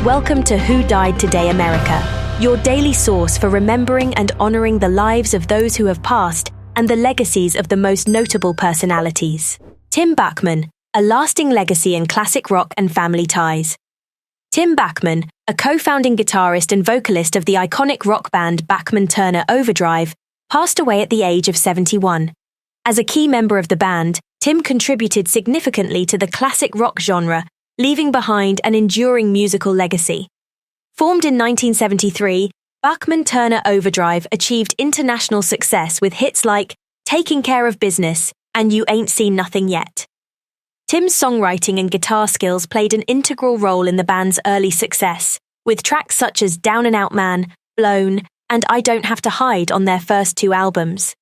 Welcome to Who Died Today America, your daily source for remembering and honoring the lives of those who have passed and the legacies of the most notable personalities. Tim Bachman, a lasting legacy in classic rock and family ties. Tim Bachman, a co-founding guitarist and vocalist of the iconic rock band Bachman-Turner Overdrive, passed away at the age of 71. As a key member of the band, Tim contributed significantly to the classic rock genre, leaving behind an enduring musical legacy. Formed in 1973, Bachman-Turner Overdrive achieved international success with hits like Taking Care of Business and You Ain't Seen Nothing Yet. Tim's songwriting and guitar skills played an integral role in the band's early success, with tracks such as Down and Out Man, Blown, and I Don't Have to Hide on their first two albums.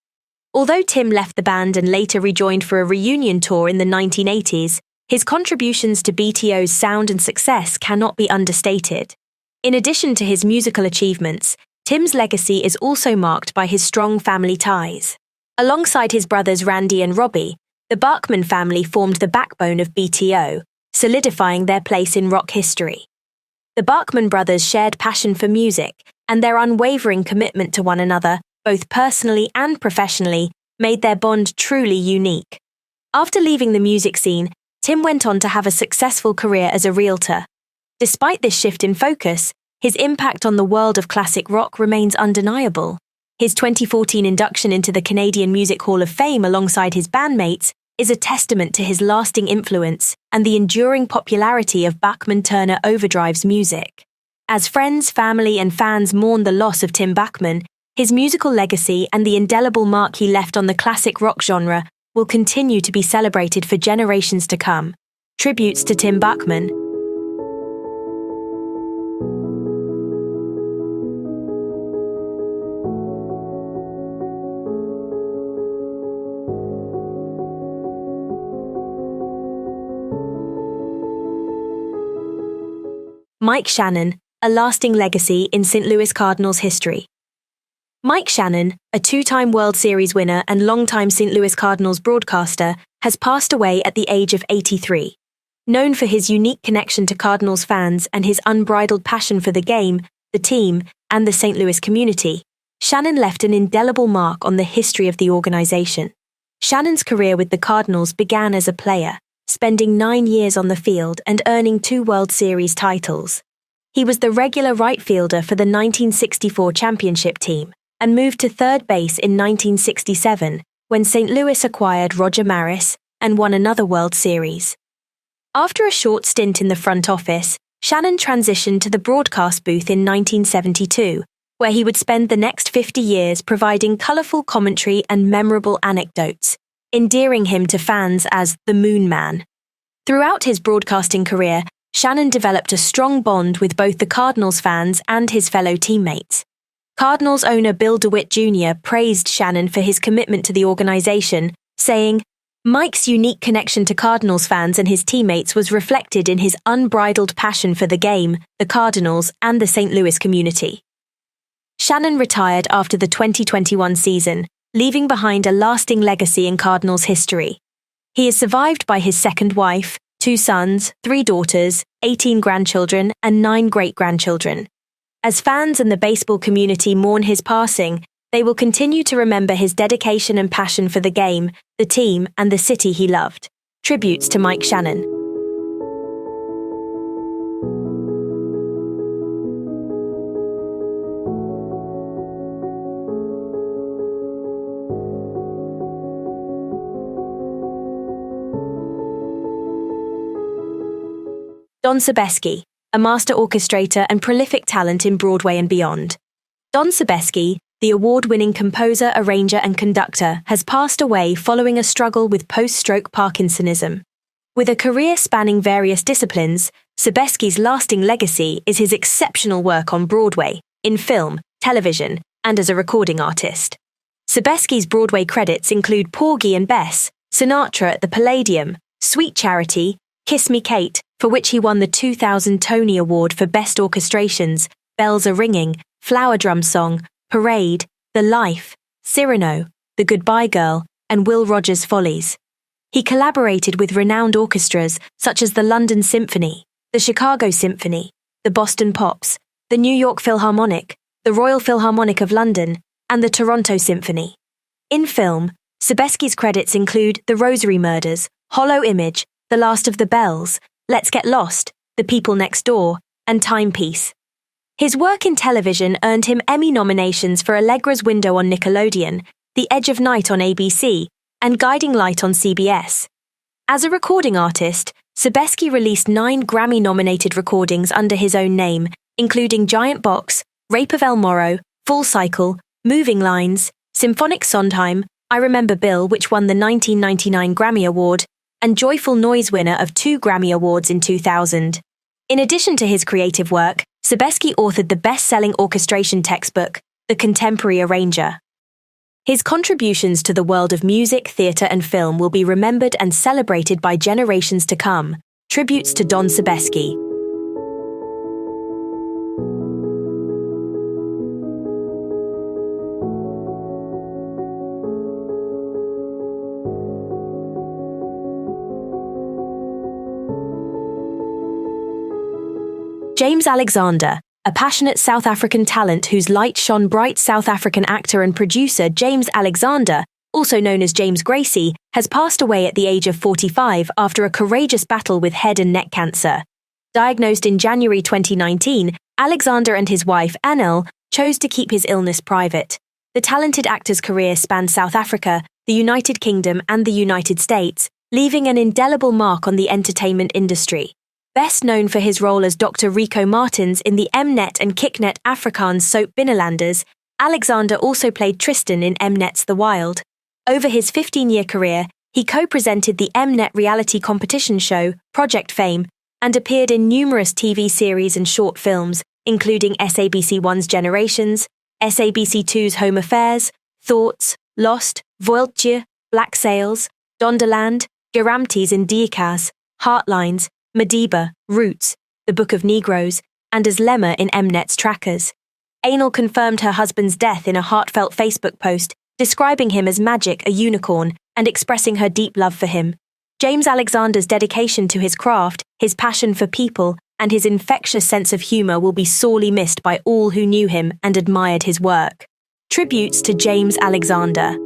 Although Tim left the band and later rejoined for a reunion tour in the 1980s, his contributions to BTO's sound and success cannot be understated. In addition to his musical achievements, Tim's legacy is also marked by his strong family ties. Alongside his brothers Randy and Robbie, the Bachman family formed the backbone of BTO, solidifying their place in rock history. The Bachman brothers' shared passion for music and their unwavering commitment to one another, both personally and professionally, made their bond truly unique. After leaving the music scene, Tim went on to have a successful career as a realtor. Despite this shift in focus, his impact on the world of classic rock remains undeniable. His 2014 induction into the Canadian Music Hall of Fame alongside his bandmates is a testament to his lasting influence and the enduring popularity of Bachman-Turner Overdrive's music. As friends, family, and fans mourn the loss of Tim Bachman, his musical legacy and the indelible mark he left on the classic rock genre will continue to be celebrated for generations to come. Tributes to Tim Bachman. Mike Shannon, a lasting legacy in St. Louis Cardinals history. Mike Shannon, a two-time World Series winner and longtime St. Louis Cardinals broadcaster, has passed away at the age of 83. Known for his unique connection to Cardinals fans and his unbridled passion for the game, the team, and the St. Louis community, Shannon left an indelible mark on the history of the organization. Shannon's career with the Cardinals began as a player, spending 9 years on the field and earning 2 World Series titles. He was the regular right fielder for the 1964 championship team, and moved to third base in 1967 when St. Louis acquired Roger Maris and won another World Series. After a short stint in the front office, Shannon transitioned to the broadcast booth in 1972, where he would spend the next 50 years providing colourful commentary and memorable anecdotes, endearing him to fans as the Moon Man. Throughout his broadcasting career, Shannon developed a strong bond with both the Cardinals fans and his fellow teammates. Cardinals owner Bill DeWitt Jr. praised Shannon for his commitment to the organization, saying, "Mike's unique connection to Cardinals fans and his teammates was reflected in his unbridled passion for the game, the Cardinals, and the St. Louis community." Shannon retired after the 2021 season, leaving behind a lasting legacy in Cardinals history. He is survived by his second wife, 2 sons, 3 daughters, 18 grandchildren, and 9 great-grandchildren. As fans and the baseball community mourn his passing, they will continue to remember his dedication and passion for the game, the team, and the city he loved. Tributes to Mike Shannon. Don Sebesky, a master orchestrator and prolific talent in Broadway and beyond. Don Sebesky, the award-winning composer, arranger, and conductor, has passed away following a struggle with post-stroke Parkinsonism. With a career spanning various disciplines, Sebesky's lasting legacy is his exceptional work on Broadway, in film, television, and as a recording artist. Sebesky's Broadway credits include Porgy and Bess, Sinatra at the Palladium, Sweet Charity, Kiss Me Kate, for which he won the 2000 Tony Award for Best Orchestrations, Bells Are Ringing, Flower Drum Song, Parade, The Life, Cyrano, The Goodbye Girl, and Will Rogers' Follies. He collaborated with renowned orchestras such as the London Symphony, the Chicago Symphony, the Boston Pops, the New York Philharmonic, the Royal Philharmonic of London, and the Toronto Symphony. In film, Sebesky's credits include The Rosary Murders, Hollow Image, The Last of the Bells, Let's Get Lost, The People Next Door, and Timepiece. His work in television earned him Emmy nominations for Allegra's Window on Nickelodeon, The Edge of Night on ABC, and Guiding Light on CBS. As a recording artist, Sebesky released 9 Grammy-nominated recordings under his own name, including Giant Box, Rape of El Morro, Full Cycle, Moving Lines, Symphonic Sondheim, I Remember Bill, which won the 1999 Grammy Award, and Joyful Noise, winner of 2 Grammy Awards in 2000. In addition to his creative work, Sebesky authored the best-selling orchestration textbook, The Contemporary Arranger. His contributions to the world of music, theatre, and film will be remembered and celebrated by generations to come. Tributes to Don Sebesky. James Alexander, a passionate South African talent whose light shone bright. South African actor and producer James Alexander, also known as James Gracie, has passed away at the age of 45 after a courageous battle with head and neck cancer. Diagnosed in January 2019, Alexander and his wife, Anel, chose to keep his illness private. The talented actor's career spanned South Africa, the United Kingdom, and the United States, leaving an indelible mark on the entertainment industry. Best known for his role as Dr. Rico Martins in the Mnet and Kiknet Afrikaans soap Binnenlanders, Alexander also played Tristan in Mnet's The Wild. Over his 15-year career, he co-presented the Mnet reality competition show, Project Fame, and appeared in numerous TV series and short films, including SABC 1's Generations, SABC 2's Home Affairs, Thoughts, Lost, Voeltje, Black Sails, Donderland, Geramtes in Diekas, Heartlines, Madiba, Roots, The Book of Negroes, and as Lemma in Mnet's Trackers. Anel confirmed her husband's death in a heartfelt Facebook post, describing him as magic, a unicorn, and expressing her deep love for him. James Alexander's dedication to his craft, his passion for people, and his infectious sense of humor will be sorely missed by all who knew him and admired his work. Tributes to James Alexander.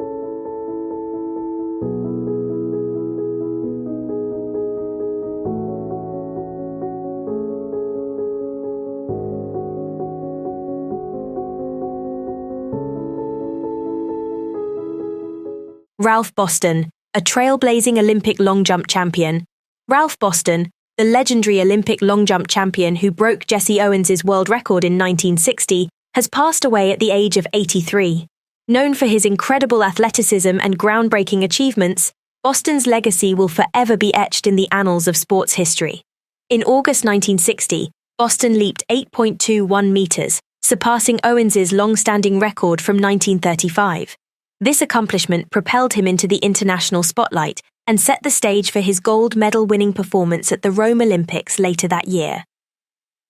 Ralph Boston, a trailblazing Olympic long jump champion. Ralph Boston, the legendary Olympic long jump champion who broke Jesse Owens's world record in 1960, has passed away at the age of 83. Known for his incredible athleticism and groundbreaking achievements, Boston's legacy will forever be etched in the annals of sports history. In August 1960, Boston leaped 8.21 meters, surpassing Owens's long-standing record from 1935. This accomplishment propelled him into the international spotlight and set the stage for his gold medal-winning performance at the Rome Olympics later that year.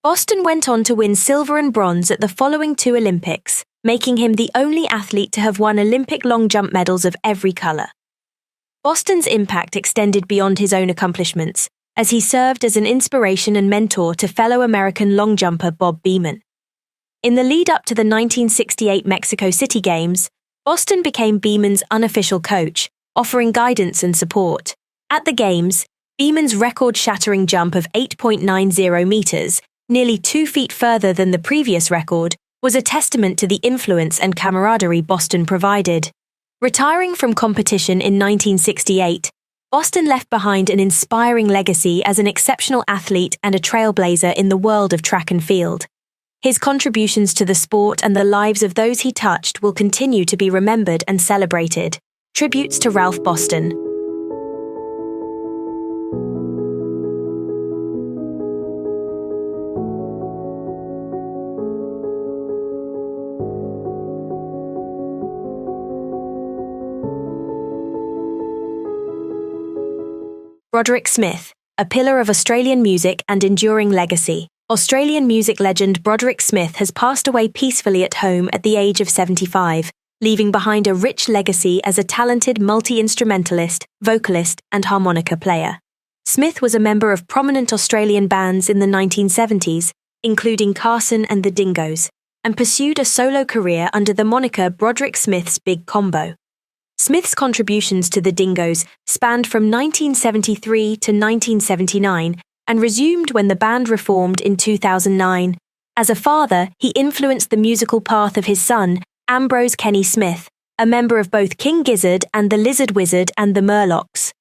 Boston went on to win silver and bronze at the following 2 Olympics, making him the only athlete to have won Olympic long jump medals of every color. Boston's impact extended beyond his own accomplishments, as he served as an inspiration and mentor to fellow American long jumper Bob Beamon. In the lead-up to the 1968 Mexico City Games, Boston became Beamon's unofficial coach, offering guidance and support. At the Games, Beamon's record-shattering jump of 8.90 meters, nearly 2 feet further than the previous record, was a testament to the influence and camaraderie Boston provided. Retiring from competition in 1968, Boston left behind an inspiring legacy as an exceptional athlete and a trailblazer in the world of track and field. His contributions to the sport and the lives of those he touched will continue to be remembered and celebrated. Tributes to Ralph Boston. Broderick Smith, a pillar of Australian music and enduring legacy. Australian music legend Broderick Smith has passed away peacefully at home at the age of 75, leaving behind a rich legacy as a talented multi-instrumentalist, vocalist, and harmonica player. Smith was a member of prominent Australian bands in the 1970s, including Carson and the Dingoes, and pursued a solo career under the moniker Broderick Smith's Big Combo. Smith's contributions to the Dingoes spanned from 1973 to 1979 and resumed when the band reformed in 2009. As a father, he influenced the musical path of his son, Ambrose Kenny Smith, a member of both King Gizzard and the Lizard Wizard and the Murlocs.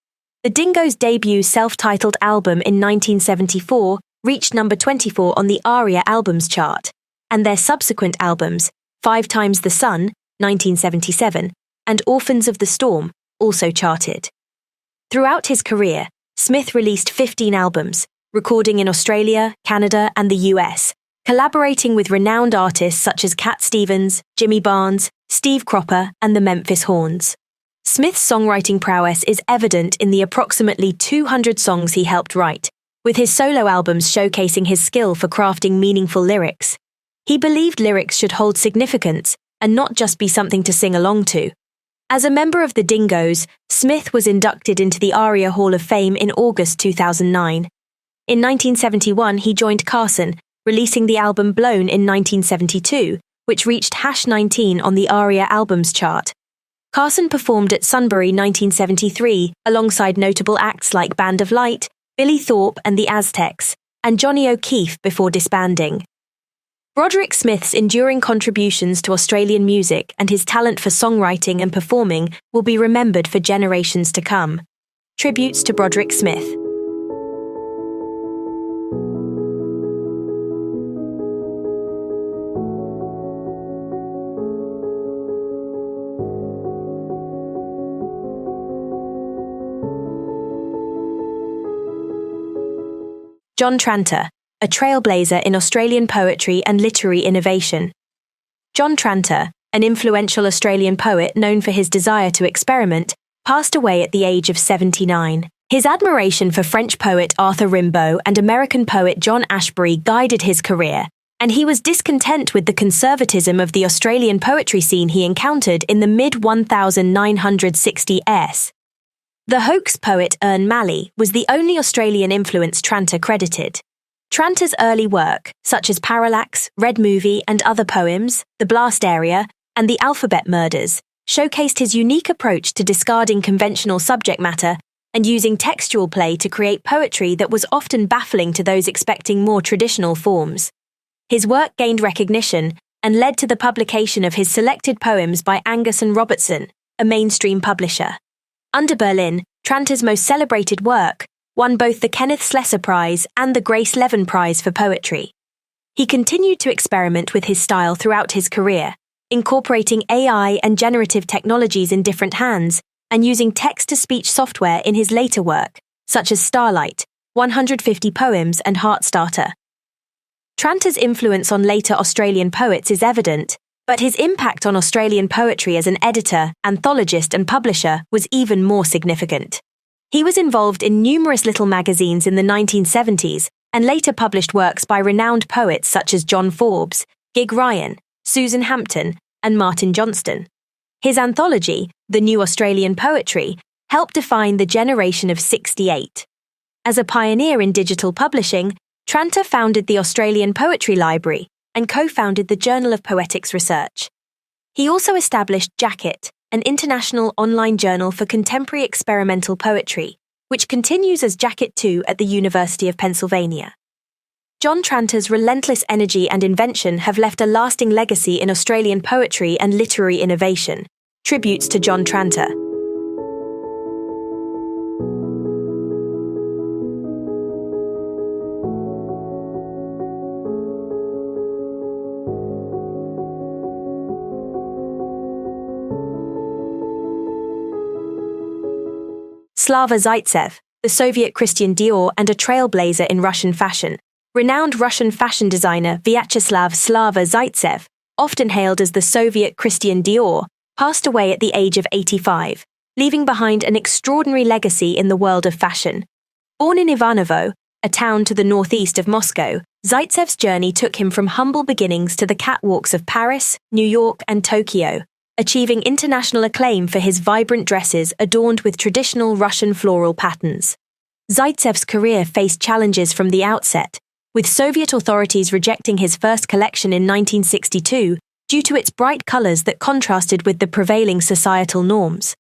The Dingoes' debut self-titled album in 1974 reached number 24 on the ARIA Albums chart, and their subsequent albums, Five Times the Sun, 1977, and Orphans of the Storm, also charted. Throughout his career, Smith released 15 albums, recording in Australia, Canada, and the US, collaborating with renowned artists such as Cat Stevens, Jimmy Barnes, Steve Cropper, and the Memphis Horns. Smith's songwriting prowess is evident in the approximately 200 songs he helped write, with his solo albums showcasing his skill for crafting meaningful lyrics. He believed lyrics should hold significance and not just be something to sing along to. As a member of the Dingoes, Smith was inducted into the ARIA Hall of Fame in August 2009. In 1971, he joined Carson, releasing the album Blown in 1972, which reached #19 on the ARIA Albums chart. Carson performed at Sunbury 1973 alongside notable acts like Band of Light, Billy Thorpe and the Aztecs, and Johnny O'Keefe before disbanding. Broderick Smith's enduring contributions to Australian music and his talent for songwriting and performing will be remembered for generations to come. Tributes to Broderick Smith. John Tranter, a trailblazer in Australian poetry and literary innovation. John Tranter, an influential Australian poet known for his desire to experiment, passed away at the age of 79. His admiration for French poet Arthur Rimbaud and American poet John Ashbery guided his career, and he was discontent with the conservatism of the Australian poetry scene he encountered in the mid-1960s. The hoax poet Ern Malley was the only Australian influence Tranter credited. Tranter's early work, such as Parallax, Red Movie and other poems, The Blast Area, and The Alphabet Murders, showcased his unique approach to discarding conventional subject matter and using textual play to create poetry that was often baffling to those expecting more traditional forms. His work gained recognition and led to the publication of his selected poems by Angus and Robertson, a mainstream publisher. Under Berlin, Tranter's most celebrated work won both the Kenneth Slessor Prize and the Grace Levin Prize for Poetry. He continued to experiment with his style throughout his career, incorporating AI and generative technologies in different hands and using text-to-speech software in his later work, such as Starlight, 150 Poems and Heartstarter. Tranter's influence on later Australian poets is evident, but his impact on Australian poetry as an editor, anthologist and publisher was even more significant. He was involved in numerous little magazines in the 1970s and later published works by renowned poets such as John Forbes, Gig Ryan, Susan Hampton, and Martin Johnston. His anthology, The New Australian Poetry, helped define the generation of '68. As a pioneer in digital publishing, Tranter founded the Australian Poetry Library and co-founded the Journal of Poetics Research. He also established Jacket, an international online journal for contemporary experimental poetry, which continues as Jacket 2 at the University of Pennsylvania. John Tranter's relentless energy and invention have left a lasting legacy in Australian poetry and literary innovation. Tributes to John Tranter. Slava Zaitsev, the Soviet Christian Dior and a trailblazer in Russian fashion. Renowned Russian fashion designer Vyacheslav Slava Zaitsev, often hailed as the Soviet Christian Dior, passed away at the age of 85, leaving behind an extraordinary legacy in the world of fashion. Born in Ivanovo, a town to the northeast of Moscow, Zaitsev's journey took him from humble beginnings to the catwalks of Paris, New York, and Tokyo, achieving international acclaim for his vibrant dresses adorned with traditional Russian floral patterns. Zaitsev's career faced challenges from the outset, with Soviet authorities rejecting his first collection in 1962 due to its bright colors that contrasted with the prevailing societal norms.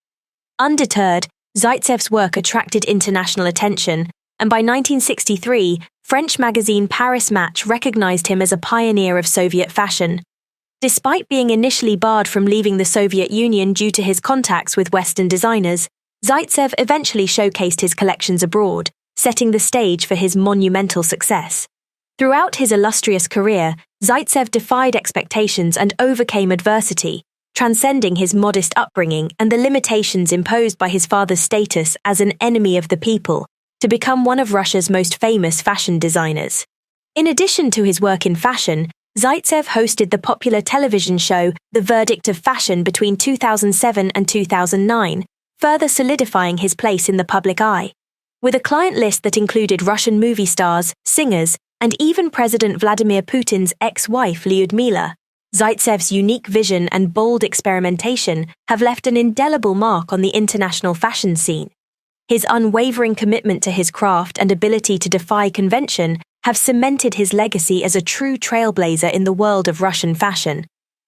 Undeterred, Zaitsev's work attracted international attention, and by 1963, French magazine Paris Match recognized him as a pioneer of Soviet fashion. Despite being initially barred from leaving the Soviet Union due to his contacts with Western designers, Zaitsev eventually showcased his collections abroad, setting the stage for his monumental success. Throughout his illustrious career, Zaitsev defied expectations and overcame adversity, transcending his modest upbringing and the limitations imposed by his father's status as an enemy of the people, to become one of Russia's most famous fashion designers. In addition to his work in fashion, Zaitsev hosted the popular television show The Verdict of Fashion between 2007 and 2009, further solidifying his place in the public eye. With a client list that included Russian movie stars, singers, and even President Vladimir Putin's ex-wife Lyudmila, Zaitsev's unique vision and bold experimentation have left an indelible mark on the international fashion scene. His unwavering commitment to his craft and ability to defy convention have cemented his legacy as a true trailblazer in the world of Russian fashion.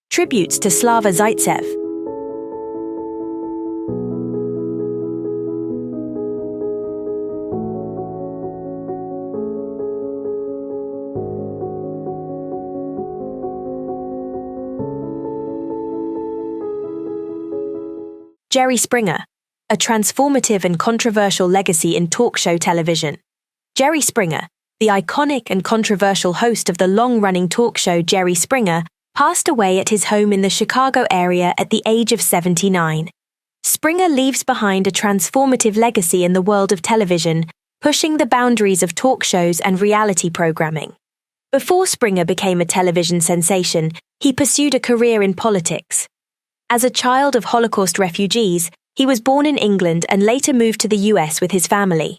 Tributes to Slava Zaitsev. Jerry Springer, a transformative and controversial legacy in talk show television. Jerry Springer, the iconic and controversial host of the long-running talk show Jerry Springer, passed away at his home in the Chicago area at the age of 79. Springer leaves behind a transformative legacy in the world of television, pushing the boundaries of talk shows and reality programming. Before Springer became a television sensation, he pursued a career in politics. As a child of Holocaust refugees, he was born in England and later moved to the US with his family.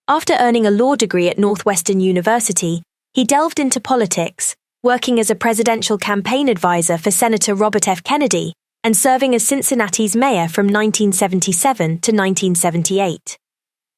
After earning a law degree at Northwestern University, he delved into politics, working as a presidential campaign advisor for Senator Robert F. Kennedy and serving as Cincinnati's mayor from 1977 to 1978.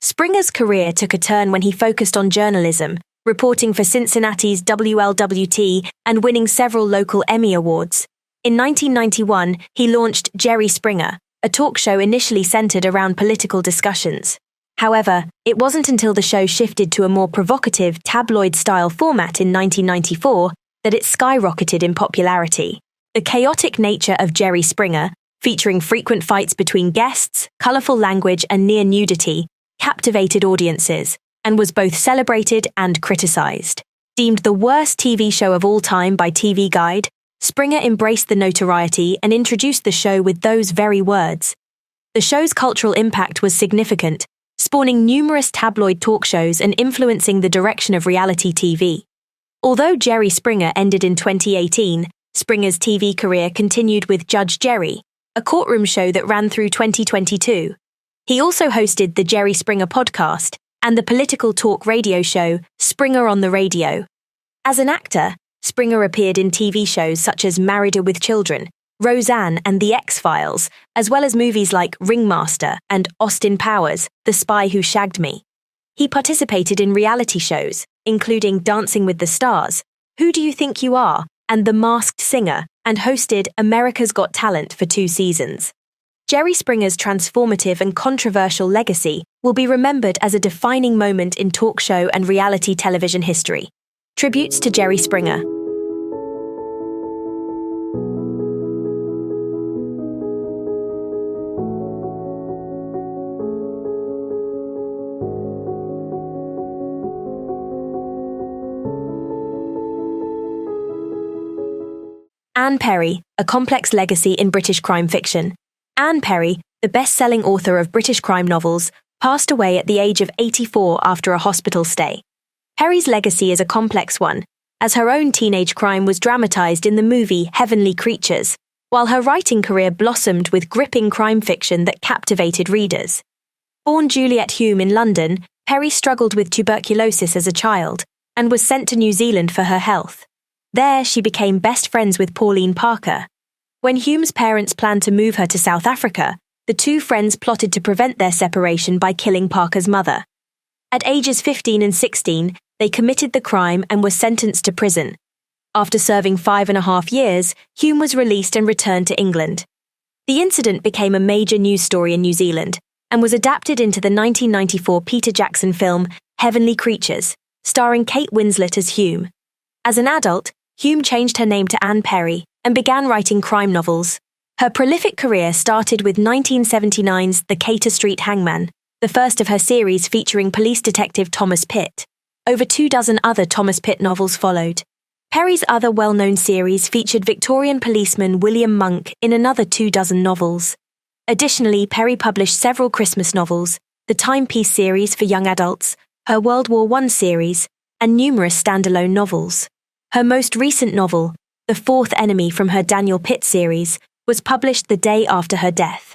Springer's career took a turn when he focused on journalism, reporting for Cincinnati's WLWT and winning several local Emmy Awards. In 1991, he launched Jerry Springer, a talk show initially centered around political discussions. However, it wasn't until the show shifted to a more provocative, tabloid-style format in 1994 that it skyrocketed in popularity. The chaotic nature of Jerry Springer, featuring frequent fights between guests, colorful language, and near nudity, captivated audiences and was both celebrated and criticized. Deemed the worst TV show of all time by TV Guide, Springer embraced the notoriety and introduced the show with those very words. The show's cultural impact was significant, spawning numerous tabloid talk shows and influencing the direction of reality TV. Although Jerry Springer ended in 2018, Springer's TV career continued with Judge Jerry, a courtroom show that ran through 2022. He also hosted the Jerry Springer podcast and the political talk radio show Springer on the Radio. As an actor, Springer appeared in TV shows such as Married with Children, Roseanne and The X-Files, as well as movies like Ringmaster and Austin Powers, The Spy Who Shagged Me. He participated in reality shows, including Dancing with the Stars, Who Do You Think You Are, and The Masked Singer, and hosted America's Got Talent for 2 seasons. Jerry Springer's transformative and controversial legacy will be remembered as a defining moment in talk show and reality television history. Tributes to Jerry Springer. Anne Perry, a complex legacy in British crime fiction. Anne Perry, the best-selling author of British crime novels, passed away at the age of 84 after a hospital stay. Perry's legacy is a complex one, as her own teenage crime was dramatized in the movie Heavenly Creatures, while her writing career blossomed with gripping crime fiction that captivated readers. Born Juliet Hume in London, Perry struggled with tuberculosis as a child and was sent to New Zealand for her health. There, she became best friends with Pauline Parker. When Hume's parents planned to move her to South Africa, the two friends plotted to prevent their separation by killing Parker's mother. At ages 15 and 16, They committed the crime and were sentenced to prison. After serving 5.5 years, Hume was released and returned to England. The incident became a major news story in New Zealand and was adapted into the 1994 Peter Jackson film Heavenly Creatures, starring Kate Winslet as Hume. As an adult, Hume changed her name to Anne Perry and began writing crime novels. Her prolific career started with 1979's The Cater Street Hangman, the first of her series featuring police detective Thomas Pitt. Over 24 other Thomas Pitt novels followed. Perry's other well-known series featured Victorian policeman William Monk in another 24 novels. Additionally, Perry published several Christmas novels, the Timepiece series for young adults, her World War I series, and numerous standalone novels. Her most recent novel, The Fourth Enemy from her Daniel Pitt series, was published the day after her death.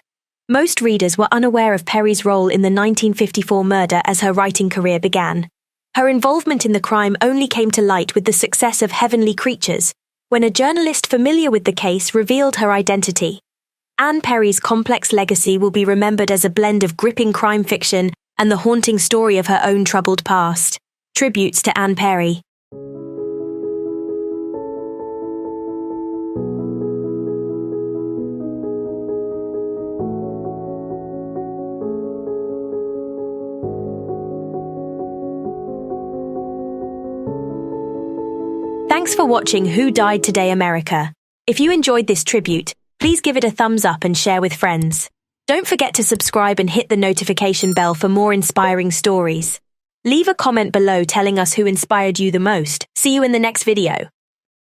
Most readers were unaware of Perry's role in the 1954 murder as her writing career began. Her involvement in the crime only came to light with the success of Heavenly Creatures, when a journalist familiar with the case revealed her identity. Anne Perry's complex legacy will be remembered as a blend of gripping crime fiction and the haunting story of her own troubled past. Tributes to Anne Perry. Thanks for watching Who Died Today America. If you enjoyed this tribute, please give it a thumbs up and share with friends. Don't forget to subscribe and hit the notification bell for more inspiring stories. Leave a comment below telling us who inspired you the most. See you in the next video.